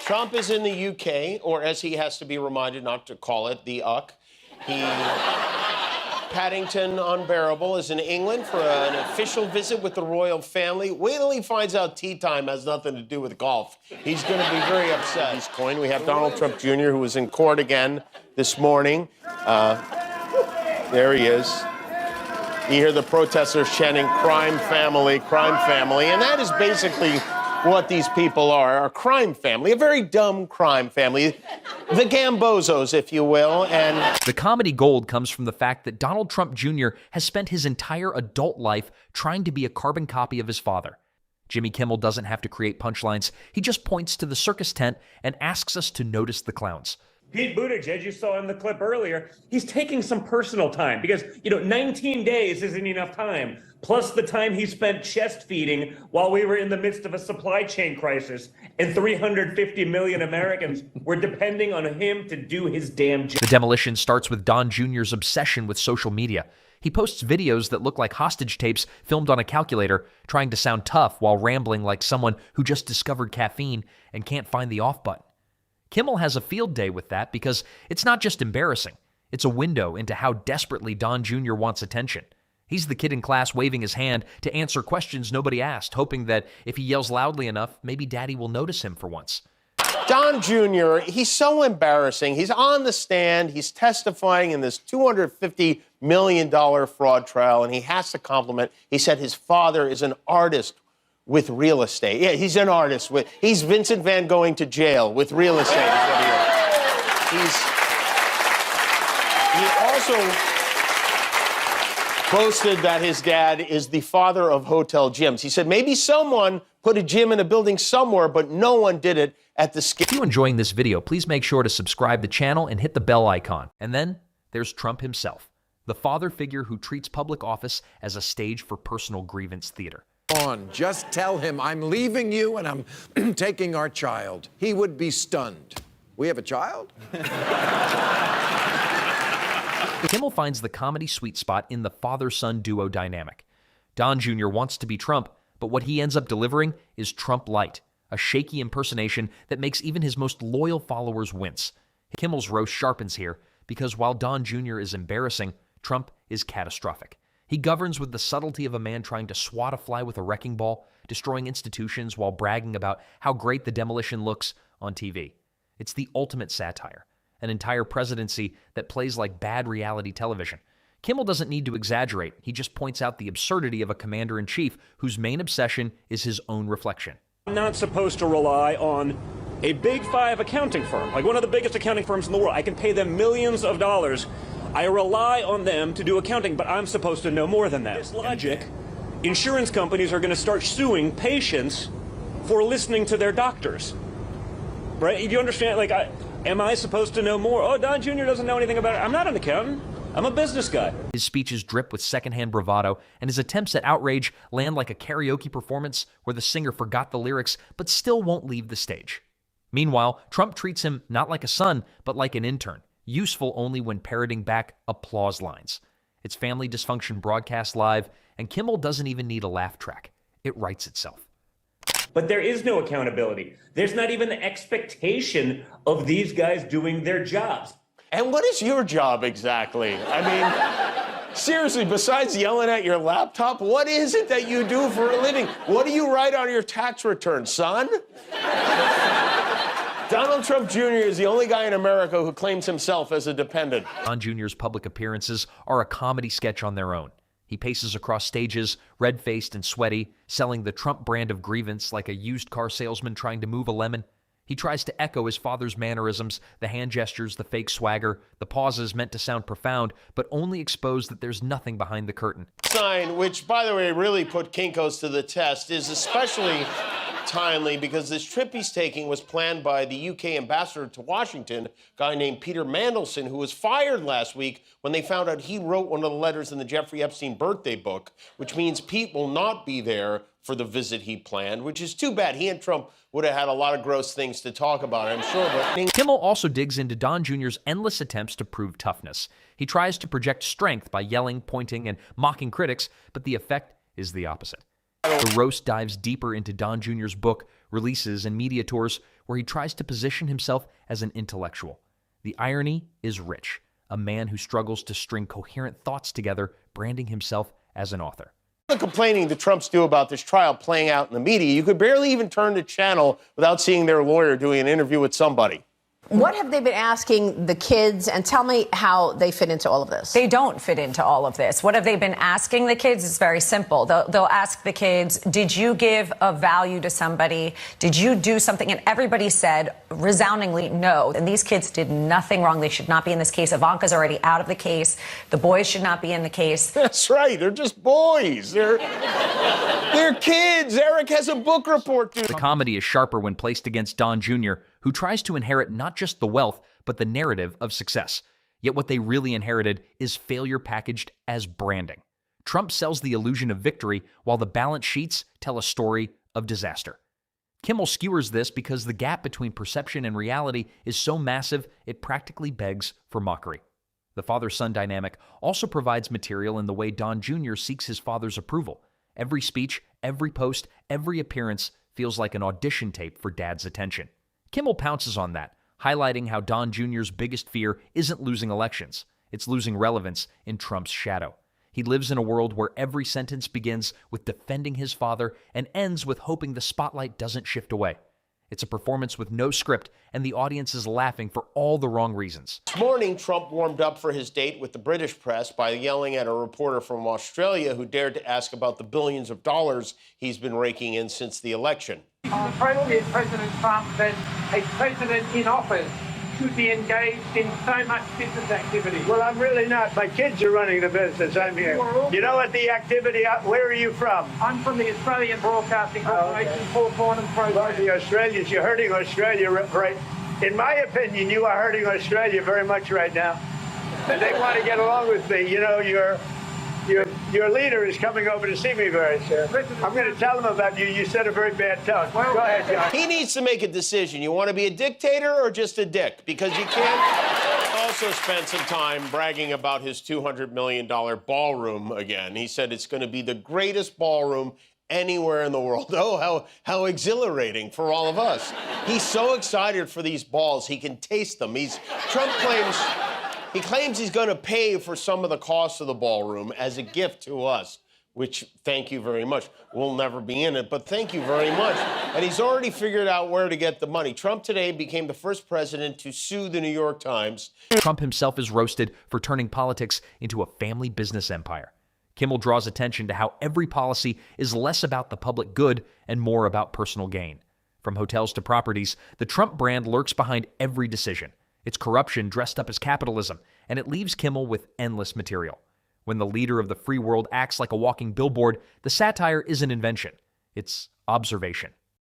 Trump is in the UK, or as he has to be reminded not to call it, the UK. Paddington Unbearable is in England for an official visit with the royal family. Wait till he finds out tea time has nothing to do with golf. He's going to be very upset. We have Donald Trump Jr., who was in court again this morning. There he is. You hear the protesters chanting, crime family, and that is basically what these people are, a crime family, a very dumb crime family, the Gambozos, if you will. And the comedy gold comes from the fact that Donald Trump Jr. has spent his entire adult life trying to be a carbon copy of his father. Jimmy Kimmel doesn't have to create punchlines. He just points to the circus tent and asks us to notice the clowns. Pete Buttigieg, you saw in the clip earlier, he's taking some personal time because, 19 days isn't enough time. Plus the time he spent chest feeding while we were in the midst of a supply chain crisis and 350 million Americans were depending on him to do his damn job. The demolition starts with Don Jr.'s obsession with social media. He posts videos that look like hostage tapes filmed on a calculator, trying to sound tough while rambling like someone who just discovered caffeine and can't find the off button. Kimmel has a field day with that because it's not just embarrassing. It's a window into how desperately Don Jr. wants attention. He's the kid in class waving his hand to answer questions nobody asked, hoping that if he yells loudly enough, maybe Daddy will notice him for once. Don Jr., he's so embarrassing. He's on the stand. He's testifying in this $250 million fraud trial, and he has to compliment. He said his father is an artist with real estate. Yeah, he's an artist. He's Vincent Van Gogh to jail with real estate is what he is. He also boasted that his dad is the father of hotel gyms. He said maybe someone put a gym in a building somewhere, but no one did it at the scale. If you're enjoying this video, please make sure to subscribe to the channel and hit the bell icon. And then there's Trump himself, the father figure who treats public office as a stage for personal grievance theater. Just tell him I'm leaving you and I'm taking our child. He would be stunned. We have a child? Kimmel finds the comedy sweet spot in the father-son duo dynamic. Don Jr. wants to be Trump, but what he ends up delivering is Trump light, a shaky impersonation that makes even his most loyal followers wince. Kimmel's roast sharpens here because while Don Jr. is embarrassing, Trump is catastrophic. He governs with the subtlety of a man trying to swat a fly with a wrecking ball, destroying institutions while bragging about how great the demolition looks on TV. It's the ultimate satire, an entire presidency that plays like bad reality television. Kimmel doesn't need to exaggerate. He just points out the absurdity of a commander-in-chief whose main obsession is his own reflection. I'm not supposed to rely on a big five accounting firm, like one of the biggest accounting firms in the world. I can pay them millions of dollars. I rely on them to do accounting, but I'm supposed to know more than that. This logic, insurance companies are going to start suing patients for listening to their doctors. Right? Do you understand? Like, am I supposed to know more? Oh, Don Jr. doesn't know anything about it. I'm not an accountant. I'm a business guy. His speeches drip with secondhand bravado, and his attempts at outrage land like a karaoke performance where the singer forgot the lyrics but still won't leave the stage. Meanwhile, Trump treats him not like a son, but like an intern, useful only when parroting back applause lines. It's family dysfunction broadcast live, and Kimmel doesn't even need a laugh track. It writes itself. But there is no accountability. There's not even the expectation of these guys doing their jobs. And what is your job exactly? I mean, seriously, besides yelling at your laptop, what is it that you do for a living? What do you write on your tax return, son? Donald Trump Jr. is the only guy in America who claims himself as a dependent. Don Jr.'s public appearances are a comedy sketch on their own. He paces across stages, red-faced and sweaty, selling the Trump brand of grievance like a used car salesman trying to move a lemon. He tries to echo his father's mannerisms, the hand gestures, the fake swagger, the pauses meant to sound profound, but only expose that there's nothing behind the curtain. Sign, which, by the way, really put Kinko's to the test, is especially timely because this trip he's taking was planned by the UK ambassador to Washington, a guy named Peter Mandelson, who was fired last week when they found out he wrote one of the letters in the Jeffrey Epstein birthday book, which means Pete will not be there for the visit he planned, which is too bad. He and Trump would have had a lot of gross things to talk about, I'm sure. But Kimmel also digs into Don Jr.'s endless attempts to prove toughness. He tries to project strength by yelling, pointing, and mocking critics, but the effect is the opposite. The roast dives deeper into Don Jr.'s book, releases, and media tours where he tries to position himself as an intellectual. The irony is rich. A man who struggles to string coherent thoughts together, branding himself as an author. The complaining the Trumps do about this trial playing out in the media, you could barely even turn the channel without seeing their lawyer doing an interview with somebody. What have they been asking the kids? And tell me how they fit into all of this. They don't fit into all of this. What have they been asking the kids? It's very simple. They'll ask the kids, did you give a value to somebody? Did you do something? And everybody said resoundingly no. And these kids did nothing wrong. They should not be in this case. Ivanka's already out of the case. The boys should not be in the case. That's right. They're just boys. They're kids. Eric has a book report due. The comedy is sharper when placed against Don Jr., who tries to inherit not just the wealth, but the narrative of success. Yet what they really inherited is failure packaged as branding. Trump sells the illusion of victory, while the balance sheets tell a story of disaster. Kimmel skewers this because the gap between perception and reality is so massive, it practically begs for mockery. The father-son dynamic also provides material in the way Don Jr. seeks his father's approval. Every speech, every post, every appearance feels like an audition tape for dad's attention. Kimmel pounces on that, highlighting how Don Jr.'s biggest fear isn't losing elections. It's losing relevance in Trump's shadow. He lives in a world where every sentence begins with defending his father and ends with hoping the spotlight doesn't shift away. It's a performance with no script, and the audience is laughing for all the wrong reasons. This morning, Trump warmed up for his date with the British press by yelling at a reporter from Australia who dared to ask about the billions of dollars he's been raking in since the election. President Trump said a president in office should be engaged in so much business activity. Well, I'm really not. My kids are running the business. I'm here. You know what the activity, where are you from? I'm from the Australian Broadcasting Corporation, Paul Cornum program. Well, the Australians, you're hurting Australia, right? In my opinion, you are hurting Australia very much right now. And they want to get along with me. You know, your leader is coming over to see me very soon. I'm going to tell him about you. You set a very bad tone. Go ahead, John. He needs to make a decision. You want to be a dictator or just a dick? Because you can't also spend some time bragging about his $200 million ballroom again. He said it's going to be the greatest ballroom anywhere in the world. Oh, how exhilarating for all of us. He's so excited for these balls, he can taste them. Trump claims he's going to pay for some of the cost of the ballroom as a gift to us, which, thank you very much. We'll never be in it, but thank you very much. And he's already figured out where to get the money. Trump today became the first president to sue the New York Times. Trump himself is roasted for turning politics into a family business empire. Kimmel draws attention to how every policy is less about the public good and more about personal gain. From hotels to properties, the Trump brand lurks behind every decision. It's corruption dressed up as capitalism, and it leaves Kimmel with endless material. When the leader of the free world acts like a walking billboard, the satire is an invention. It's observation.